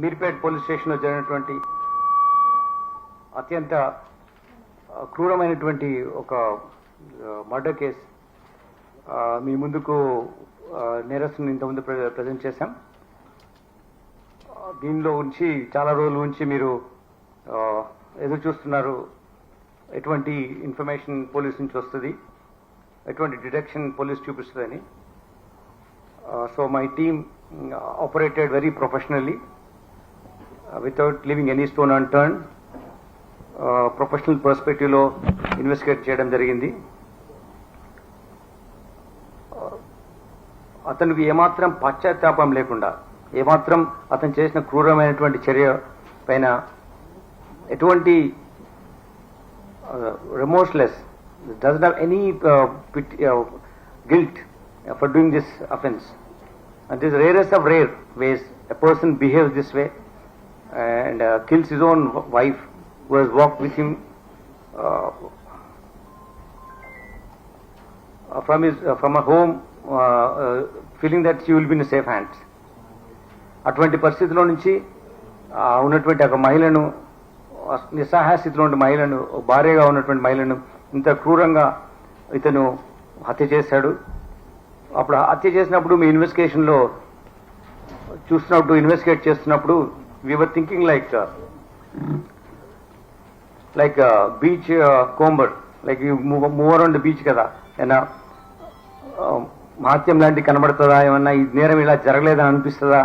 Meerpet police స్టేషన్లో జరిగినటువంటి అత్యంత క్రూరమైనటువంటి ఒక మర్డర్ కేసు మీ ముందుకు నేరస్తుని ఇంతకుముందు ప్రజెంట్ చేశాం. దీనిలో ఉంచి చాలా రోజుల నుంచి మీరు ఎదురు చూస్తున్నారు, ఎటువంటి ఇన్ఫర్మేషన్ పోలీస్ నుంచి వస్తుంది, ఎటువంటి డిటెక్షన్ పోలీస్ చూపిస్తుందని. So my team operated very professionally without leaving any stone unturned. Professional పర్స్పెక్టివ్లో ఇన్వెస్టిగేట్ చేయడం జరిగింది. అతనికి ఏమాత్రం పశ్చాత్తాపం లేకుండా, ఏమాత్రం అతను చేసిన క్రూరమైనటువంటి చర్య పైన ఎటువంటి remorseless, does not have any guilt for doing this offense. And this is rarest of rare ways a person behaves this way and kills his own wife who has walked with him from a home, feeling that she will be in safe hands. అటువంటి పరిస్థితిలో నుంచి ఉన్నటువంటి ఒక మహిళను, నిస్సహాయ స్థితిలో ఉన్న మహిళను, భార్యగా ఉన్నటువంటి మహిళను ఇంత క్రూరంగా ఇతను హత్య చేశాడు. అప్పుడు హత్య చేసినప్పుడు మీ ఇన్వెస్టిగేషన్లో చూస్తున్నప్పుడు, ఇన్వెస్టిగేట్ చేస్తున్నప్పుడు we were thinking like beachcomber, like move around the beach కదా, ఏమన్నా మహత్యం లాంటివి కనబడుతుందా, ఏమన్నా ఈ నేరం ఇలా జరగలేదని అనిపిస్తుందా